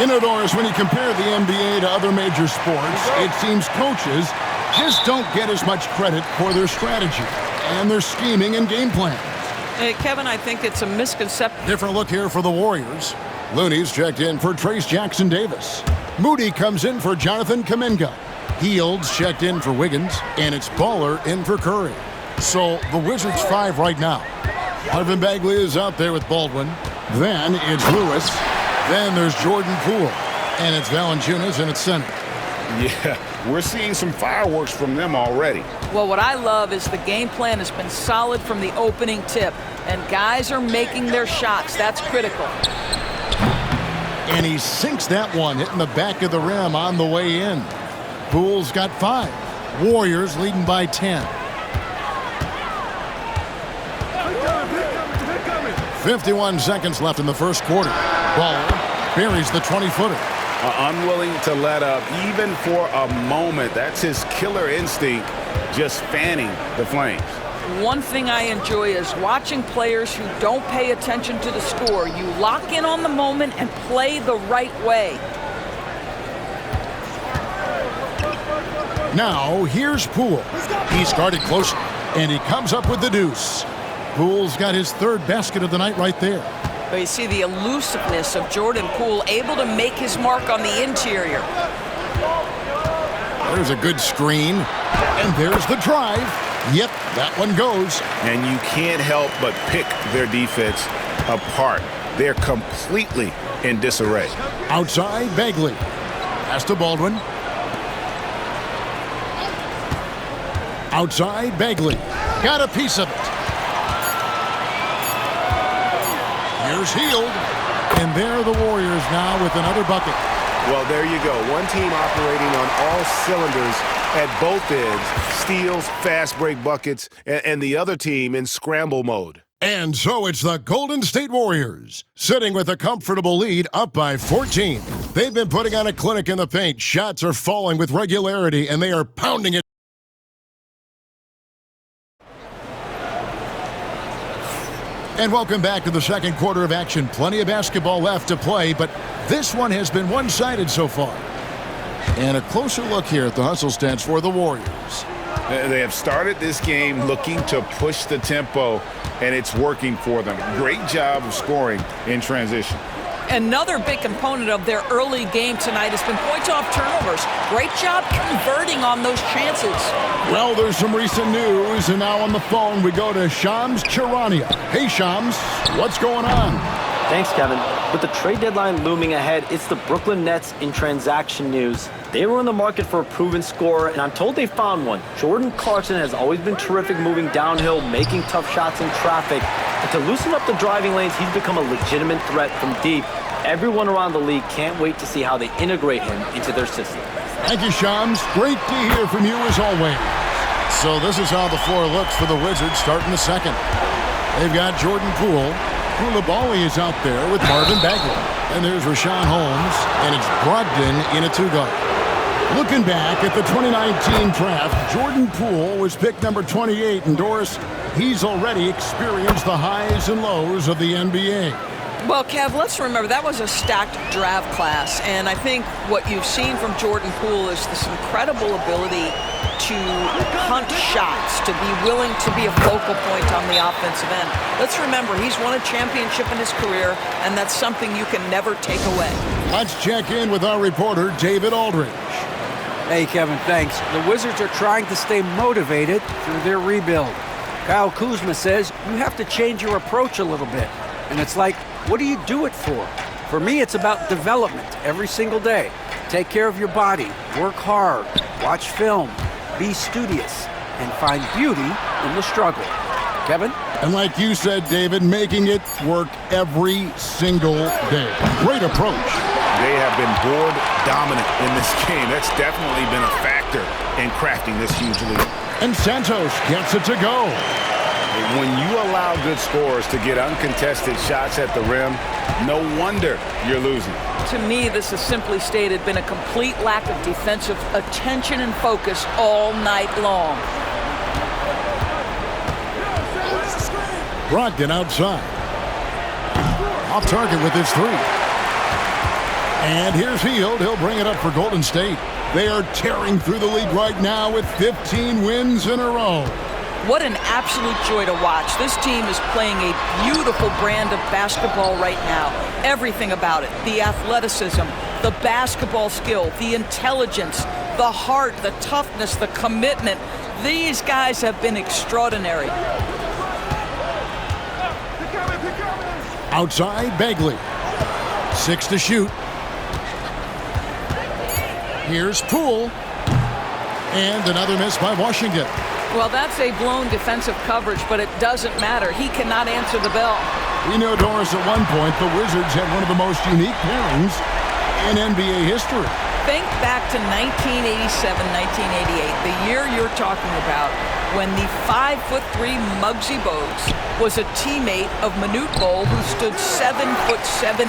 You know, Doris, when you compare the NBA to other major sports, it seems coaches just don't get as much credit for their strategy and their scheming and game plans. Hey, Kevin, I think it's a misconception. Different look here for the Warriors. Looney's checked in for Trace Jackson-Davis. Moody comes in for Jonathan Kuminga. Heald's checked in for Wiggins, and it's Baller in for Curry. So the Wizards 5 right now. Marvin Bagley is out there with Baldwin. Then it's Lewis. Then there's Jordan Poole. And it's Valanciunas in its center. Yeah, we're seeing some fireworks from them already. Well, what I love is the game plan has been solid from the opening tip, and guys are making their shots. That's critical. And he sinks that one, hitting the back of the rim on the way in. Poole's got 5. Warriors leading by 10. 51 seconds left in the first quarter. Ball buries the 20-footer. Unwilling to let up even for a moment. That's his killer instinct, just fanning the flames. One thing I enjoy is watching players who don't pay attention to the score. You lock in on the moment and play the right way. Now, here's Poole. He's guarded closely, and he comes up with the deuce. Poole's got his 3rd basket of the night right there. But you see the elusiveness of Jordan Poole, able to make his mark on the interior. There's a good screen, and there's the drive. Yep, that one goes. And you can't help but pick their defense apart. They're completely in disarray. Outside, Bagley. Pass to Baldwin. Outside, Bagley. Got a piece of it. Here's Hield. And there are the Warriors now with another bucket. Well, there you go. One team operating on all cylinders at both ends. Steals, fast break buckets, and the other team in scramble mode. And so it's the Golden State Warriors, sitting with a comfortable lead up by 14. They've been putting on a clinic in the paint. Shots are falling with regularity, and they are pounding it. And welcome back to the second quarter of action. Plenty of basketball left to play, but this one has been one-sided so far. And a closer look here at the hustle stats for the Warriors. They have started this game looking to push the tempo, and it's working for them. Great job of scoring in transition. Another big component of their early game tonight has been points off turnovers. Great job converting on those chances. Well, there's some recent news, and now on the phone we go to Shams Charania. Hey, Shams, what's going on? Thanks, Kevin. With the trade deadline looming ahead, it's the Brooklyn Nets in transaction news. They were in the market for a proven scorer, and I'm told they found one. Jordan Clarkson has always been terrific moving downhill, making tough shots in traffic. And to loosen up the driving lanes, he's become a legitimate threat from deep. Everyone around the league can't wait to see how they integrate him into their system. Thank you, Shams. Great to hear from you as always. So this is how the floor looks for the Wizards starting the second. They've got Jordan Poole. Koulibaly is out there with Marvin Bagley. And there's Rashawn Holmes, and it's Brogdon in a 2-guard. Looking back at the 2019 draft, Jordan Poole was picked number 28, and Doris, he's already experienced the highs and lows of the NBA. Well, Kev, let's remember that was a stacked draft class, and I think what you've seen from Jordan Poole is this incredible ability to hunt shots, to be willing to be a focal point on the offensive end. Let's remember, he's won a championship in his career, and that's something you can never take away. Let's check in with our reporter, David Aldridge. Hey, Kevin, thanks. The Wizards are trying to stay motivated through their rebuild. Kyle Kuzma says you have to change your approach a little bit. And it's like, what do you do it for? For me, it's about development every single day. Take care of your body, work hard, watch film, be studious, and find beauty in the struggle. Kevin? And like you said, David, making it work every single day. Great approach. They have been board dominant in this game. That's definitely been a factor in crafting this huge lead. And Santos gets it to go. When you allow good scorers to get uncontested shots at the rim, no wonder you're losing. To me, this has simply stated been a complete lack of defensive attention and focus all night long. Brogdon outside. Off target with his 3. And here's Hield. He'll bring it up for Golden State. They are tearing through the league right now with 15 wins in a row. What an absolute joy to watch. This team is playing a beautiful brand of basketball right now. Everything about it. The athleticism, the basketball skill, the intelligence, the heart, the toughness, the commitment. These guys have been extraordinary. Outside, Bagley. 6 to shoot. Here's Poole. And another miss by Washington. Well, that's a blown defensive coverage, but it doesn't matter. He cannot answer the bell. We know, Doris, at one point, the Wizards had one of the most unique pairings in NBA history. Think back to 1987, 1988, the year you're talking about, when the 5'3" Muggsy Bogues was a teammate of Manute Bol, who stood 7'7"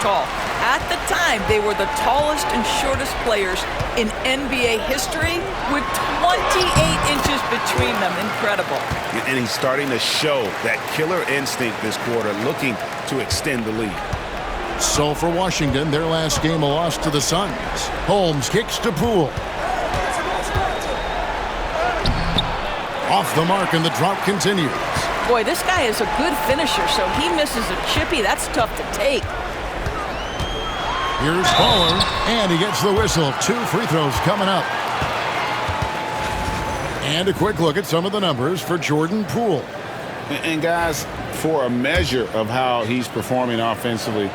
tall. At the time, they were the tallest and shortest players in NBA history, with 28 inches between them. Incredible. And he's starting to show that killer instinct this quarter, looking to extend the lead. So for Washington, their last game a loss to the Suns. Holmes kicks to Poole. Off the mark, and the drought continues. Boy, this guy is a good finisher, so he misses a chippy. That's tough to take. Here's Baller, and he gets the whistle. 2 free throws coming up. And a quick look at some of the numbers for Jordan Poole. And guys, for a measure of how he's performing offensively,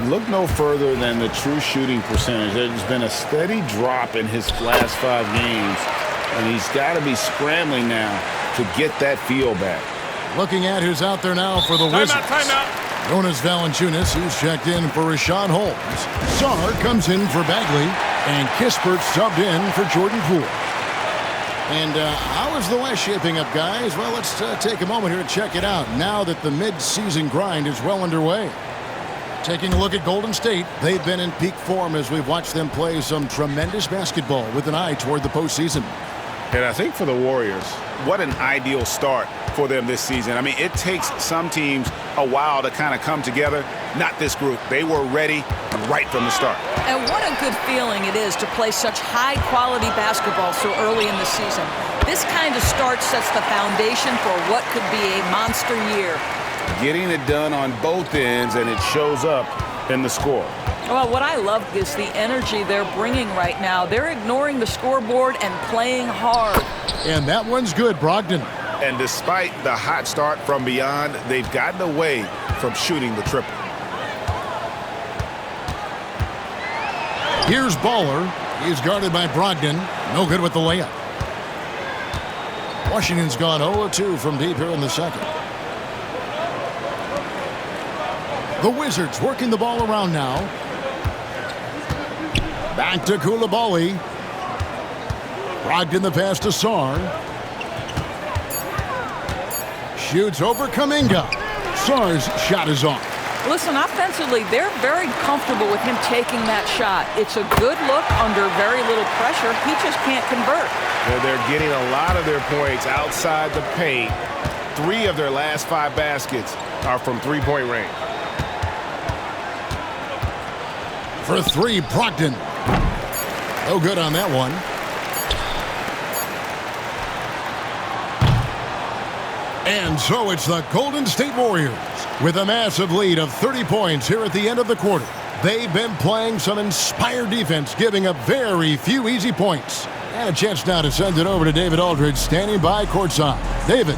look no further than the true shooting percentage. There's been a steady drop in his last 5 games, and he's got to be scrambling now to get that feel back. Looking at who's out there now for the Wizards. Timeout. Jonas Valanciunas, who's checked in for Rashawn Holmes. Sarr comes in for Bagley, and Kispert subbed in for Jordan Poole. And how is the West shaping up, guys? Well, let's take a moment here to check it out now that the mid-season grind is well underway. Taking a look at Golden State, they've been in peak form as we've watched them play some tremendous basketball with an eye toward the postseason. And I think for the Warriors, what an ideal start for them this season. I mean, it takes some teams a while to kind of come together. Not this group. They were ready right from the start. And what a good feeling it is to play such high-quality basketball so early in the season. This kind of start sets the foundation for what could be a monster year. Getting it done on both ends, and it shows up in the score. Well, what I love is the energy they're bringing right now. They're ignoring the scoreboard and playing hard. And that one's good, Brogdon. And despite the hot start from beyond, they've gotten away from shooting the triple. Here's Baller. He's guarded by Brogdon. No good with the layup. Washington's gone 0-2 from deep here in the second. The Wizards working the ball around now. Back to Coulibaly. Brogdon the pass to Sarr. Shoots over Kuminga. Sarr's shot is off. Listen, offensively, they're very comfortable with him taking that shot. It's a good look under very little pressure. He just can't convert. They're getting a lot of their points outside the paint. 3 of their last 5 baskets are from three-point range. For 3, Brogdon. No good on that one. And so it's the Golden State Warriors with a massive lead of 30 points here at the end of the quarter. They've been playing some inspired defense, giving up very few easy points. And a chance now to send it over to David Aldridge, standing by courtside. David.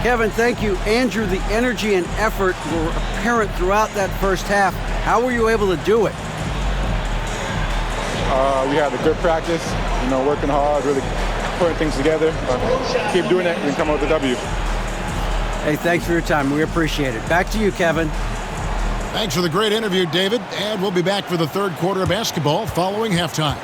Kevin, thank you. Andrew, the energy and effort were apparent throughout that first half. How were you able to do it? We had a good practice, working hard, really putting things together. Keep doing it and come out with the W. Hey, thanks for your time. We appreciate it. Back to you, Kevin. Thanks for the great interview, David. And we'll be back for the third quarter of basketball following halftime.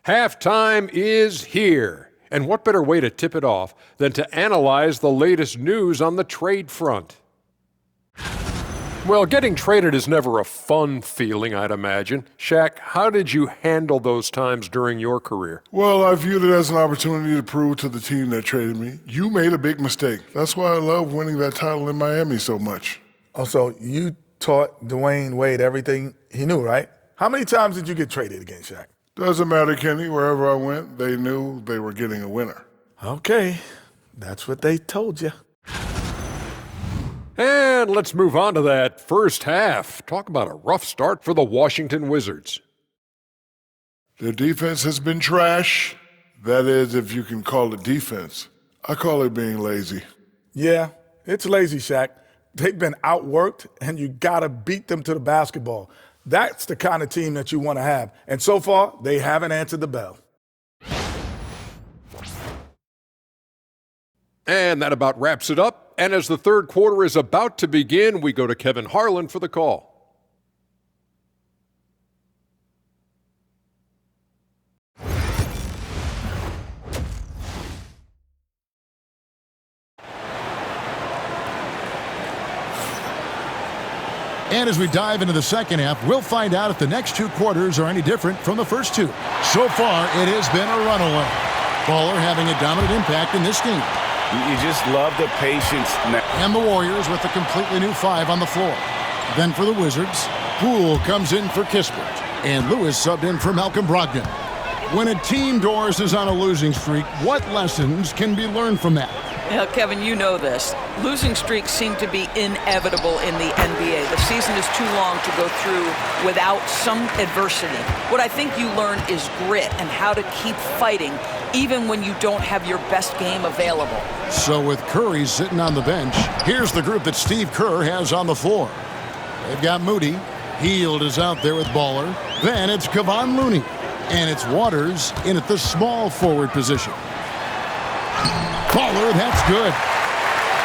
Halftime is here. And what better way to tip it off than to analyze the latest news on the trade front? Well, getting traded is never a fun feeling, I'd imagine. Shaq, how did you handle those times during your career? Well, I viewed it as an opportunity to prove to the team that traded me, you made a big mistake. That's why I love winning that title in Miami so much. Also, you taught Dwayne Wade everything he knew, right? How many times did you get traded against Shaq? Doesn't matter, Kenny. Wherever I went, they knew they were getting a winner. Okay, that's what they told you. And let's move on to that first half. Talk about a rough start for the Washington Wizards. Their defense has been trash. That is, if you can call it defense. I call it being lazy. Yeah, it's lazy, Shaq. They've been outworked, and you gotta beat them to the basketball. That's the kind of team that you want to have. And so far, they haven't answered the bell. And that about wraps it up. And as the third quarter is about to begin, we go to Kevin Harlan for the call. And as we dive into the second half, we'll find out if the next two quarters are any different from the first two. So far, it has been a runaway. Baller having a dominant impact in this game. You just love the patience. And the Warriors with a completely new five on the floor. Then for the Wizards, Poole comes in for Kispert. And Lewis subbed in for Malcolm Brogdon. When a team, Doris, is on a losing streak, what lessons can be learned from that? Now, Kevin, you know this. Losing streaks seem to be inevitable in the NBA. The season is too long to go through without some adversity. What I think you learn is grit and how to keep fighting even when you don't have your best game available. So with Curry sitting on the bench, here's the group that Steve Kerr has on the floor. They've got Moody. Hield is out there with Baller. Then it's Kevon Looney. And it's Waters in at the small forward position. Baller, that's good.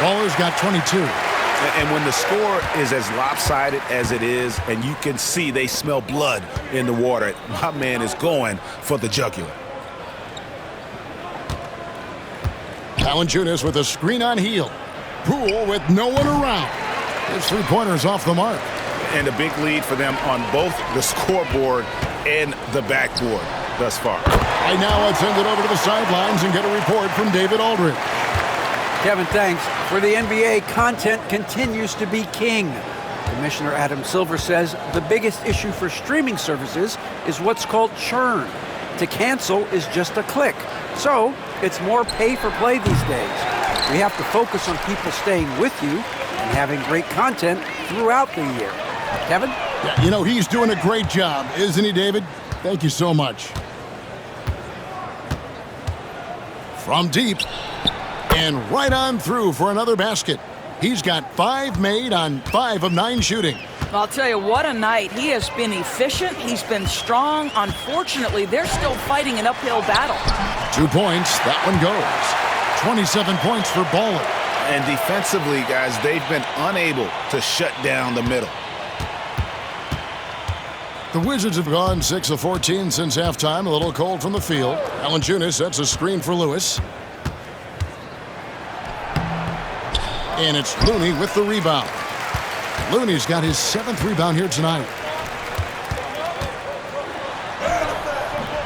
Baller's got 22. And when the score is as lopsided as it is, and you can see they smell blood in the water, my man is going for the jugular. Valanciunas with a screen on Hield. Poole with no one around. His three-pointer's off the mark. And a big lead for them on both the scoreboard and the backboard thus far. Right now, let's send it over to the sidelines and get a report from David Aldridge. Kevin, thanks. For the NBA, content continues to be king. Commissioner Adam Silver says the biggest issue for streaming services is what's called churn. To cancel is just a click. So it's more pay for play these days. We have to focus on people staying with you and having great content throughout the year. Kevin? Yeah, you know, he's doing a great job, isn't he, David? Thank you so much. From deep and right on through for another basket. He's got 5 made on 5 of 9 shooting. I'll tell you, what a night. He has been efficient. He's been strong. Unfortunately, they're still fighting an uphill battle. 2 points. That one goes. 27 points for Baller. And defensively, guys, they've been unable to shut down the middle. The Wizards have gone 6 of 14 since halftime. A little cold from the field. Valanciunas sets a screen for Lewis. And it's Looney with the rebound. Looney's got his 7th rebound here tonight.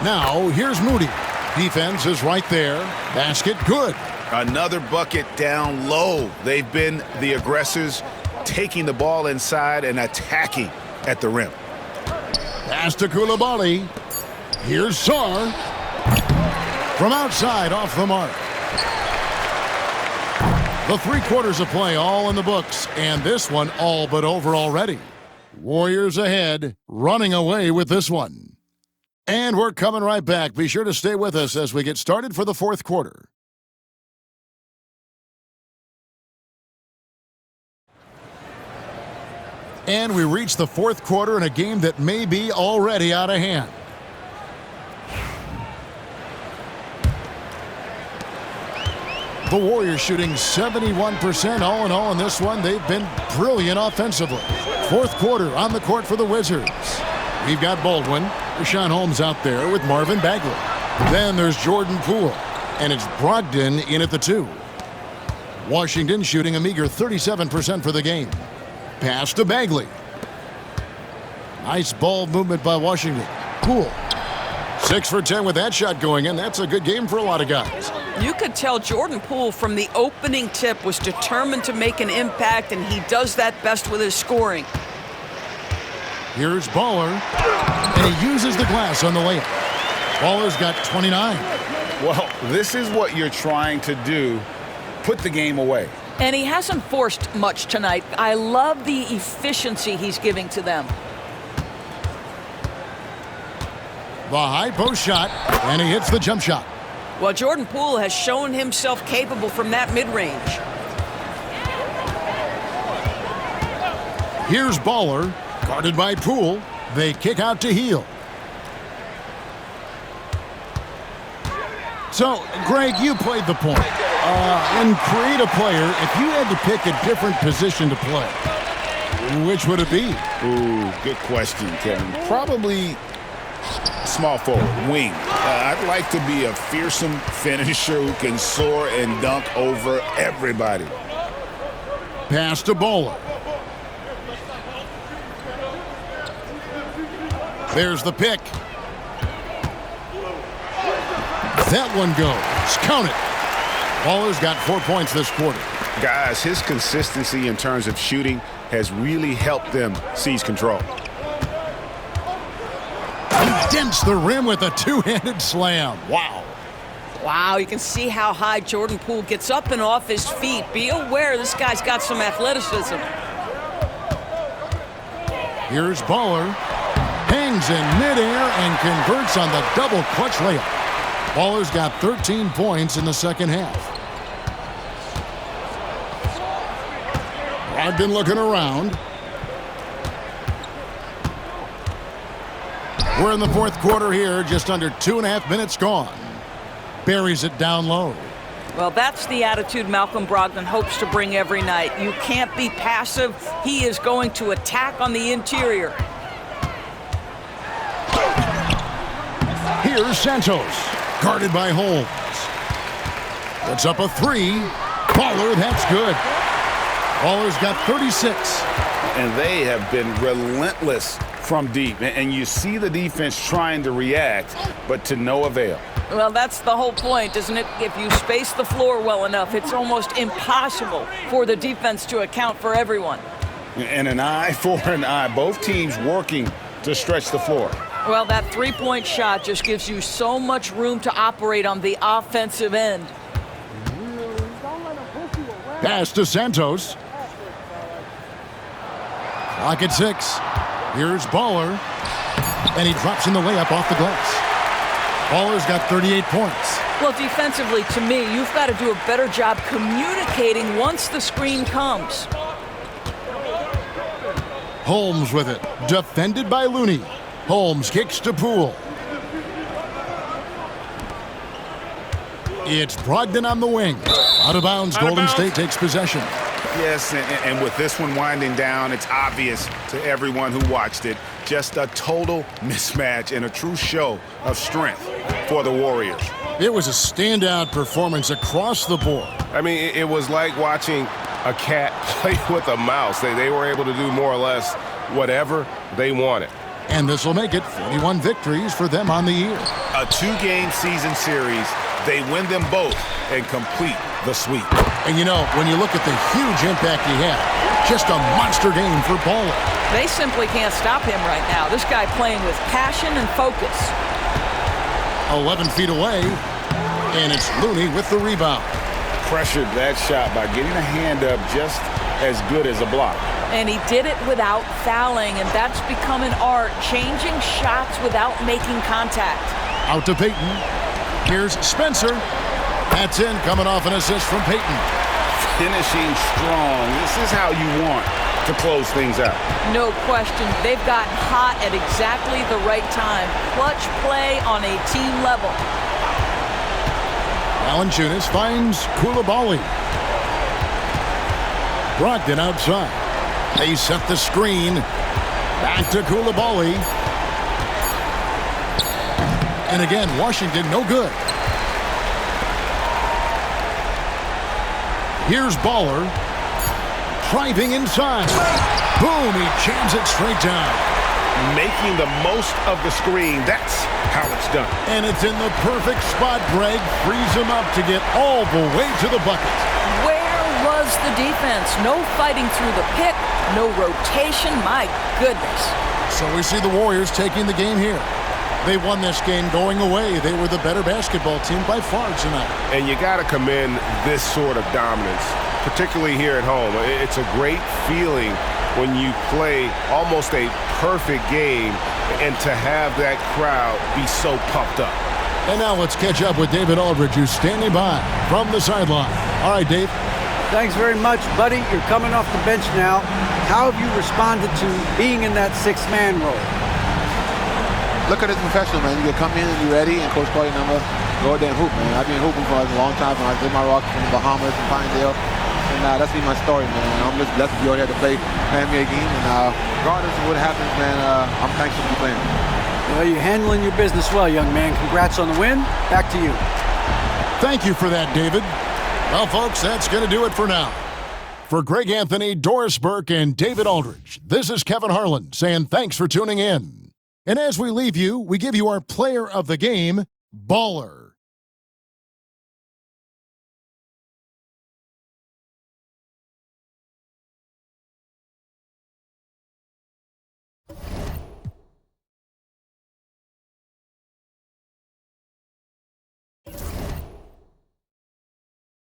Now, here's Moody. Defense is right there. Basket good. Another bucket down low. They've been the aggressors, taking the ball inside and attacking at the rim. Pass to Coulibaly. Here's Sarr. From outside, off the mark. The 3 quarters of play all in the books, and this one all but over already. Warriors ahead, running away with this one. And we're coming right back. Be sure to stay with us as we get started for the 4th quarter. And we reach the 4th quarter in a game that may be already out of hand. The Warriors shooting 71% all in all in this one. They've been brilliant offensively. 4th quarter on the court for the Wizards. We've got Baldwin, Richaun Holmes out there with Marvin Bagley. Then there's Jordan Poole, and it's Brogdon in at the 2. Washington shooting a meager 37% for the game. Pass to Bagley. Nice ball movement by Washington. Poole. 6 for 10 with that shot going in. That's a good game for a lot of guys. You could tell Jordan Poole from the opening tip was determined to make an impact, and he does that best with his scoring. Here's Baller, and he uses the glass on the layup. Baller's got 29. Well, this is what you're trying to do. Put the game away. And he hasn't forced much tonight. I love the efficiency he's giving to them. The high post shot, and he hits the jump shot. Well, Jordan Poole has shown himself capable from that mid-range. Here's Baller, guarded by Poole. They kick out to Heel. So, Greg, you played the point. In creative player, if you had to pick a different position to play, which would it be? Ooh, good question, Kevin. Probably small forward, wing. I'd like to be a fearsome finisher who can soar and dunk over everybody. Pass to Baller. There's the pick. That one goes. Count it. Baller's got 4 points this quarter. Guys, his consistency in terms of shooting has really helped them seize control. He dents the rim with a two-handed slam. Wow. Wow, you can see how high Jordan Poole gets up and off his feet. Be aware this guy's got some athleticism. Here's Baller. Hangs in midair and converts on the double clutch layup. Baller's got 13 points in the second half. I've been looking around. We're in the fourth quarter here, just under 2.5 minutes gone. Buries it down low. Well, that's the attitude Malcolm Brogdon hopes to bring every night. You can't be passive. He is going to attack on the interior. Here's Santos, guarded by Holmes. That's up a 3. Baller, that's good. Baller's got 36. And they have been relentless from deep. And you see the defense trying to react, but to no avail. Well, that's the whole point, isn't it? If you space the floor well enough, it's almost impossible for the defense to account for everyone. And an eye for an eye. Both teams working to stretch the floor. Well, that three-point shot just gives you so much room to operate on the offensive end. Pass to Santos. Clock at 6. Here's Baller. And he drops in the layup off the glass. Baller's got 38 points. Well, defensively, to me, you've got to do a better job communicating once the screen comes. Holmes with it. Defended by Looney. Holmes kicks to Poole. It's Brogdon on the wing. Out of bounds, Golden State takes possession. Yes, and with this one winding down, it's obvious to everyone who watched it. Just a total mismatch and a true show of strength for the Warriors. It was a standout performance across the board. I mean, it was like watching a cat play with a mouse. They were able to do more or less whatever they wanted. And this will make it 41 victories for them on the year. A 2-game season series. They win them both and complete the sweep. And you know, when you look at the huge impact he had, just a monster game for Baller. They simply can't stop him right now. This guy playing with passion and focus. 11 feet away, and it's Looney with the rebound. Pressured that shot by getting a hand up just as good as a block. And he did it without fouling, and that's become an art, changing shots without making contact. Out to Payton. Here's Spencer. That's in, coming off an assist from Payton. Finishing strong. This is how you want to close things out. No question. They've gotten hot at exactly the right time. Clutch play on a team level. Valanciunas finds Coulibaly. Brogdon outside. They set the screen. Back to Coulibaly. And again, Washington no good. Here's Baller. Driving inside. Boom, he jams it straight down. Making the most of the screen. That's how it's done. And it's in the perfect spot, Greg. Frees him up to get all the way to the bucket. Where was the defense? No fighting through the pick, no rotation. My goodness. So we see the Warriors taking the game here. They won this game going away. They were the better basketball team by far tonight. And you got to commend this sort of dominance, particularly here at home. It's a great feeling when you play almost a perfect game and to have that crowd be so pumped up. And now let's catch up with David Aldridge, who's standing by from the sideline. All right, Dave. Thanks very much, buddy. You're coming off the bench now. How have you responded to being in that sixth-man role? Look at it professional, man. You come in and you're ready, and coach call your number, go out there and hoop, man. I've been hooping for a long time. I did my rock from the Bahamas and Pinedale, and that's been my story, man. I'm just blessed to be out here to play MyNBA game, and regardless of what happens, man, I'm thankful to be playing. Well, you're handling your business well, young man. Congrats on the win. Back to you. Thank you for that, David. Well, folks, that's going to do it for now. For Greg Anthony, Doris Burke, and David Aldridge, this is Kevin Harlan saying thanks for tuning in. And as we leave you, we give you our player of the game, Baller.